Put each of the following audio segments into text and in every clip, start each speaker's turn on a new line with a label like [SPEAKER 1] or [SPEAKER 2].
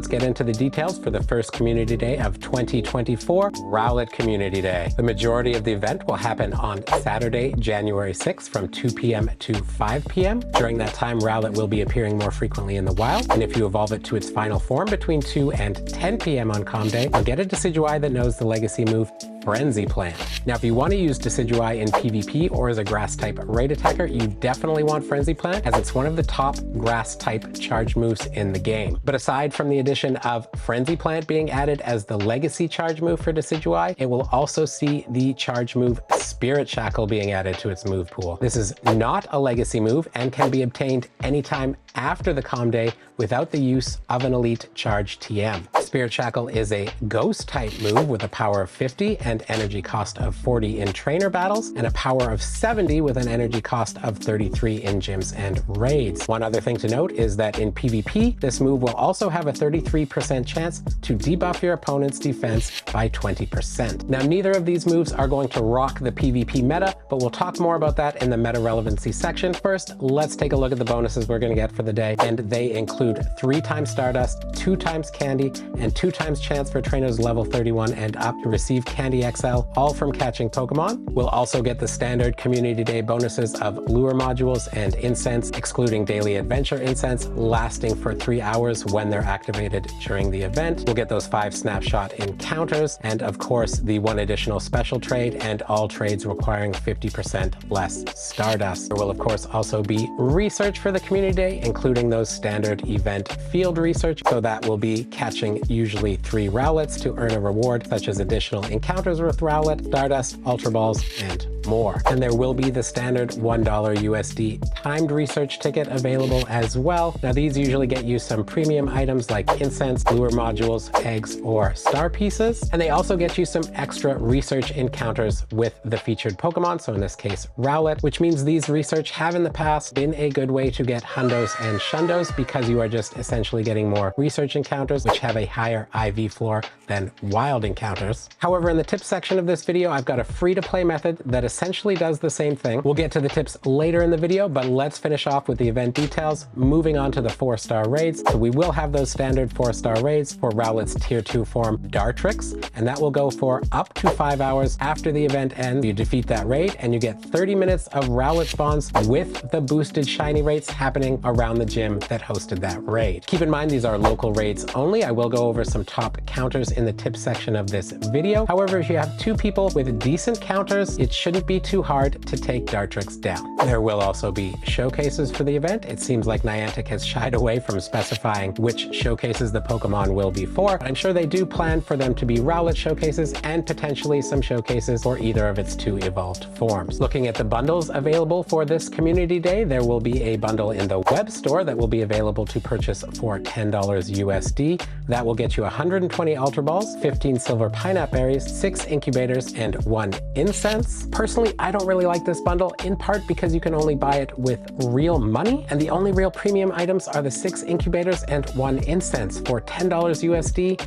[SPEAKER 1] Let's get into the details for the first Community Day of 2024, Rowlet Community Day. The majority of the event will happen on Saturday, January 6th from 2 p.m. to 5 p.m. During that time, Rowlet will be appearing more frequently in the wild, and if you evolve it to its final form between 2 and 10 p.m. on Com Day, you'll get a Decidueye that knows the legacy move Frenzy Plant. Now, if you want to use Decidueye in PvP or as a grass-type raid attacker, you definitely want Frenzy Plant, as it's one of the top grass-type charge moves in the game. But aside from the addition of Frenzy Plant being added as the legacy charge move for Decidueye, it will also see the charge move Spirit Shackle being added to its move pool. This is not a legacy move and can be obtained anytime after the Com Day without the use of an elite charge TM. Spirit Shackle is a ghost type move with a power of 50 and energy cost of 40 in trainer battles, and a power of 70 with an energy cost of 33 in gyms and raids. One other thing to note is that in PvP, this move will also have a 33% chance to debuff your opponent's defense by 20%. Now, neither of these moves are going to rock the PvP meta, but we'll talk more about that in the Meta-Relevancy section. First, let's take a look at the bonuses we're going to get for the day, and they include 3 times Stardust, 2 times Candy, and 2 times chance for trainers level 31 and up to receive Candy XL, all from catching Pokemon. We'll also get the standard Community Day bonuses of lure modules and incense, excluding daily adventure incense, lasting for 3 hours when they're activated during the event. We'll get those 5 snapshot encounters, and of course the 1 additional special trade, and all trades requiring 50% less Stardust. There will of course also be research for the Community Day, including those standard event field research, so that will be catching usually 3 Rowlets to earn a reward, such as additional encounters with Rowlet, Stardust, Ultra Balls, and more. And there will be the standard $1 USD timed research ticket available as well. Now, these usually get you some premium items like incense, lure modules, eggs, or star pieces. And they also get you some extra research encounters with the featured Pokemon, so in this case, Rowlet, which means these research have in the past been a good way to get hundos and shundos, because you are just essentially getting more research encounters, which have a higher IV floor than wild encounters. However, in the tips section of this video, I've got a free-to-play method that essentially does the same thing. We'll get to the tips later in the video, but let's finish off with the event details, moving on to the 4-star raids. So we will have those standard 4-star raids for Rowlet's tier 2 form Dartrix, and that will go for up to 5 hours after the event ends. You defeat that raid and you get 30 minutes of Rowlet spawns with the boosted shiny rates happening around the gym that hosted that raid. Keep in mind, these are local raids only. I will go over some top counters in the tips section of this video. However, if you have 2 people with decent counters, it shouldn't be too hard to take Dartrix down. There will also be showcases for the event. It seems like Niantic has shied away from specifying which showcases the Pokemon will be for, but I'm sure they do plan for them to be Rowlet showcases and potentially some showcases for either of its 2 evolved forms. Looking at the bundles available for this Community Day, there will be a bundle in the web store that will be available to purchase for $10 USD. That will get you 120 Ultra Balls, 15 Silver Pineapple Berries, 6 Incubators, and 1 Incense. Personally, I don't really like this bundle, in part because you can only buy it with real money, and the only real premium items are the 6 Incubators and 1 Incense for $10 USD.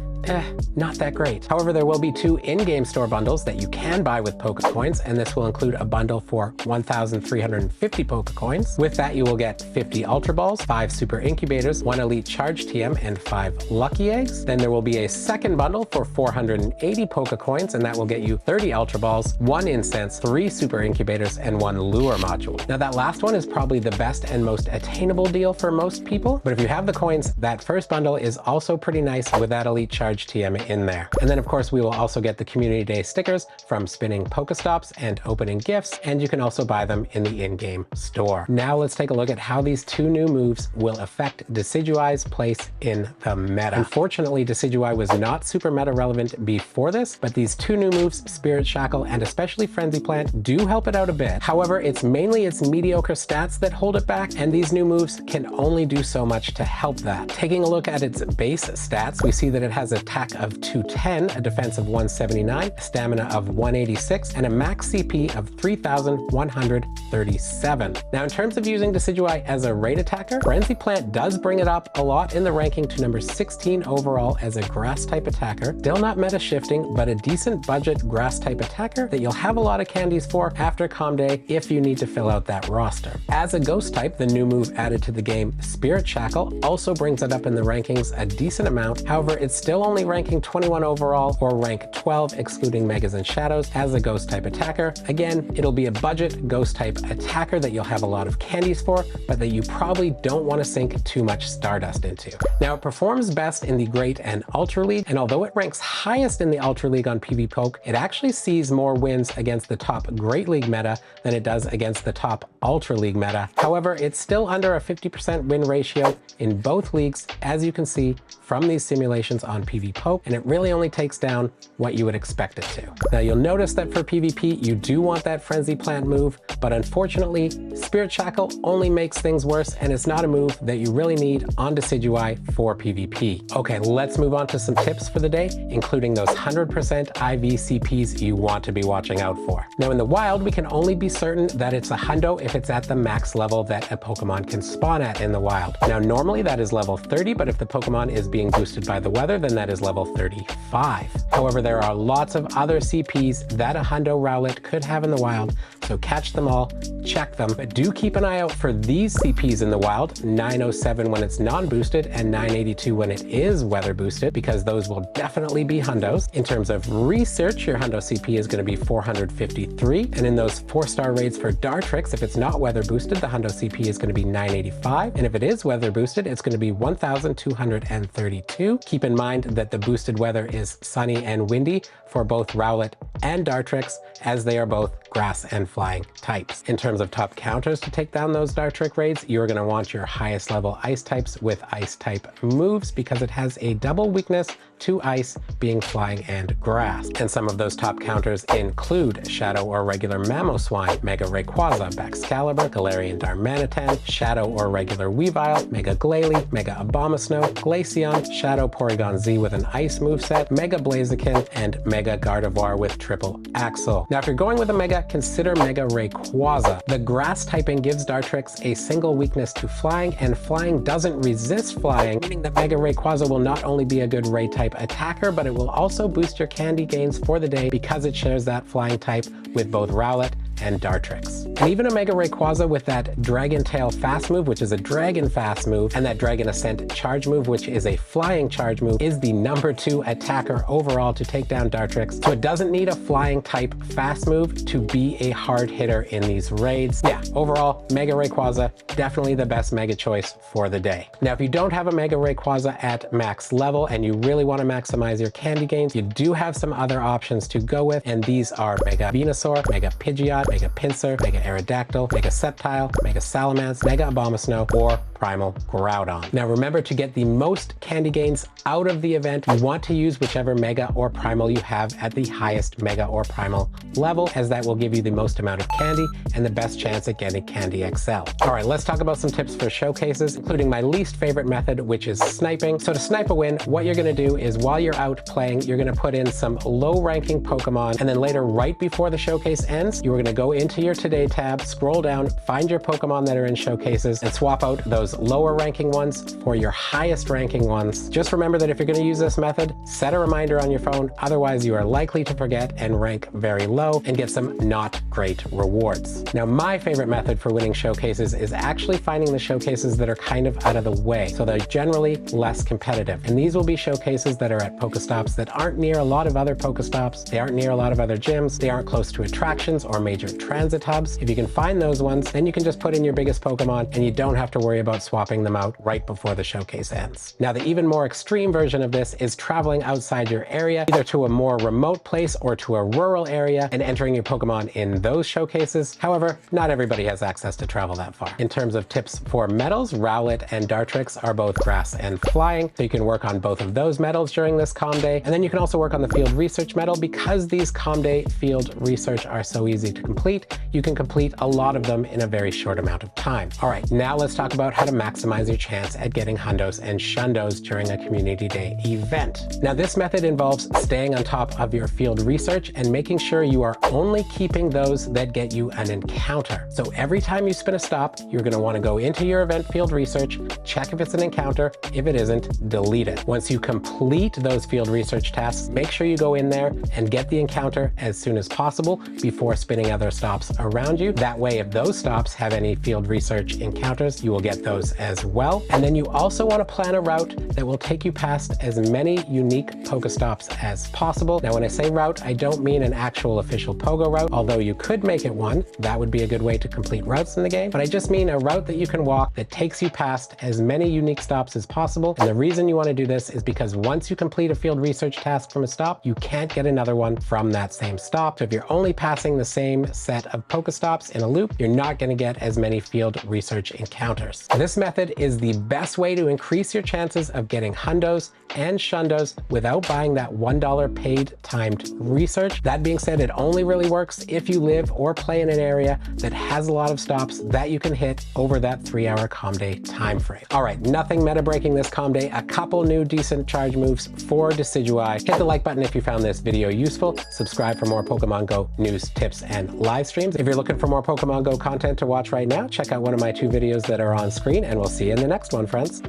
[SPEAKER 1] Not that great. However, there will be 2 in-game store bundles that you can buy with Pokecoins, and this will include a bundle for 1,350 Pokecoins. With that, you will get 50 Ultra Balls, 5 Super Incubators, 1 Elite Charge TM, and 5 Lucky Eggs. Then there will be a second bundle for 480 Pokecoins, and that will get you 30 Ultra Balls, 1 Incense, 3 Super Incubators, and 1 Lure Module. Now, that last one is probably the best and most attainable deal for most people, but if you have the coins, that first bundle is also pretty nice with that Elite Charge TM in there. And then of course we will also get the Community Day stickers from spinning Pokestops and opening gifts, and you can also buy them in the in-game store. Now let's take a look at how these 2 new moves will affect Decidueye's place in the meta. Unfortunately, Decidueye was not super meta relevant before this, but these 2 new moves, Spirit Shackle and especially Frenzy Plant, do help it out a bit. However, it's mainly its mediocre stats that hold it back, and these new moves can only do so much to help that. Taking a look at its base stats, we see that it has a attack of 210, a defense of 179, stamina of 186, and a max CP of 3,137. Now, in terms of using Decidueye as a raid attacker, Frenzy Plant does bring it up a lot in the ranking to number 16 overall as a grass type attacker. Still not meta shifting, but a decent budget grass type attacker that you'll have a lot of candies for after Calm Day if you need to fill out that roster. As a ghost type, the new move added to the game, Spirit Shackle, also brings it up in the rankings a decent amount. However, it's still only ranking 21 overall, or rank 12 excluding Megas and Shadows as a ghost type attacker. Again, it'll be a budget ghost type attacker that you'll have a lot of candies for, but that you probably don't want to sink too much Stardust into. Now, it performs best in the Great and Ultra League, and although it ranks highest in the Ultra League on PvPoke, it actually sees more wins against the top Great League meta than it does against the top Ultra League meta. However, it's still under a 50% win ratio in both leagues, as you can see from these simulations on PvPoke, and it really only takes down what you would expect it to. Now, you'll notice that for PvP, you do want that Frenzy Plant move, but unfortunately, Spirit Shackle only makes things worse, and it's not a move that you really need on Decidueye for PvP. Okay, let's move on to some tips for the day, including those 100% IV CPs you want to be watching out for. Now, in the wild, we can only be certain that it's a hundo if it's at the max level that a Pokemon can spawn at in the wild. Now, normally that is level 30, but if the Pokemon is being boosted by the weather, then that is level 35. However, there are lots of other CPs that a hundo Rowlet could have in the wild, so catch them all, check them, but do keep an eye out for these CPs in the wild, 907 when it's non-boosted and 982 when it is weather boosted, because those will definitely be hundos. In terms of research, your hundo CP is going to be 453, and in those 4-star raids for Dartrix, if it's not weather boosted, the hundo CP is going to be 985, and if it is weather boosted, it's going to be 1,232. Keep in mind that the boosted weather is sunny and windy for both Rowlet and Dartrix, as they are both grass and flying types. In terms of top counters to take down those Dartrix raids, you're going to want your highest level ice types with ice type moves, because it has a double weakness to ice, being flying and grass. And some of those top counters include Shadow or regular Mamoswine, Mega Rayquaza, Baxcalibur, Galarian Darmanitan, Shadow or regular Weavile, Mega Glalie, Mega Abomasnow, Glaceon, Shadow Porygon Z with an ice moveset, Mega Blaziken, and Mega Gardevoir with triple Axel. Now, if you're going with a Mega, consider Mega Rayquaza. The grass typing gives Dartrix a single weakness to flying, and flying doesn't resist flying, meaning that Mega Rayquaza will not only be a good raid type attacker, but it will also boost your candy gains for the day because it shares that flying type with both Rowlet and Dartrix. And even a Mega Rayquaza with that Dragon Tail fast move, which is a dragon fast move, and that Dragon Ascent charge move, which is a flying charge move, is the number 2 attacker overall to take down Dartrix. So it doesn't need a flying type fast move to be a hard hitter in these raids. Yeah, overall, Mega Rayquaza, definitely the best Mega choice for the day. Now, if you don't have a Mega Rayquaza at max level and you really want to maximize your candy gains, you do have some other options to go with, and these are Mega Venusaur, Mega Pidgeot, Mega Pinsir, Mega Aerodactyl, Mega Sceptile, Mega Salamence, Mega Abomasnow, or Primal Groudon. Now, remember, to get the most candy gains out of the event, you want to use whichever Mega or Primal you have at the highest Mega or Primal level, as that will give you the most amount of candy and the best chance at getting Candy XL. All right, let's talk about some tips for showcases, including my least favorite method, which is sniping. So to snipe a win, what you're going to do is, while you're out playing, you're going to put in some low-ranking Pokemon, and then later, right before the showcase ends, you're going to go into your Today tab, scroll down, find your Pokemon that are in showcases, and swap out those lower ranking ones for your highest ranking ones. Just remember that if you're going to use this method, set a reminder on your phone, otherwise you are likely to forget and rank very low and get some not great rewards. Now, my favorite method for winning showcases is actually finding the showcases that are kind of out of the way, so they're generally less competitive. And these will be showcases that are at Pokestops that aren't near a lot of other Pokestops, they aren't near a lot of other gyms, they aren't close to attractions or major transit hubs. If you can find those ones, then you can just put in your biggest Pokemon and you don't have to worry about swapping them out right before the showcase ends. Now, the even more extreme version of this is traveling outside your area, either to a more remote place or to a rural area, and entering your Pokemon in those showcases. However, not everybody has access to travel that far. In terms of tips for metals, Rowlet and Dartrix are both grass and flying, so you can work on both of those metals during this Calm Day. And then you can also work on the field research medal. Because these Calm Day field research are so easy to complete, you can complete a lot of them in a very short amount of time. All right, now let's talk about how how to maximize your chance at getting hundos and shundos during a community day event. Now, this method involves staying on top of your field research and making sure you are only keeping those that get you an encounter. So every time you spin a stop, you're going to want to go into your event field research, check if it's an encounter. If it isn't, delete it. Once you complete those field research tasks, make sure you go in there and get the encounter as soon as possible before spinning other stops around you. That way, if those stops have any field research encounters, you will get those as well. And then you also want to plan a route that will take you past as many unique Pokestops as possible. Now, when I say route, I don't mean an actual official Pogo route, although you could make it one. That would be a good way to complete routes in the game. But I just mean a route that you can walk that takes you past as many unique stops as possible. And the reason you want to do this is because once you complete a field research task from a stop, you can't get another one from that same stop. So if you're only passing the same set of Pokestops in a loop, you're not going to get as many field research encounters. This method is the best way to increase your chances of getting hundos and shundos without buying that $1 paid timed research. That being said, it only really works if you live or play in an area that has a lot of stops that you can hit over that 3-hour calm day time frame. All right, nothing meta breaking this calm day. A couple new decent charge moves for Decidueye. Hit the like button if you found this video useful. Subscribe for more Pokemon Go news, tips, and live streams. If you're looking for more Pokemon Go content to watch right now, check out one of my 2 videos that are on screen, and we'll see you in the next one, friends.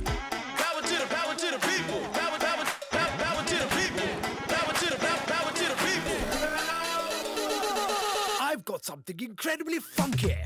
[SPEAKER 2] I've got something incredibly funky.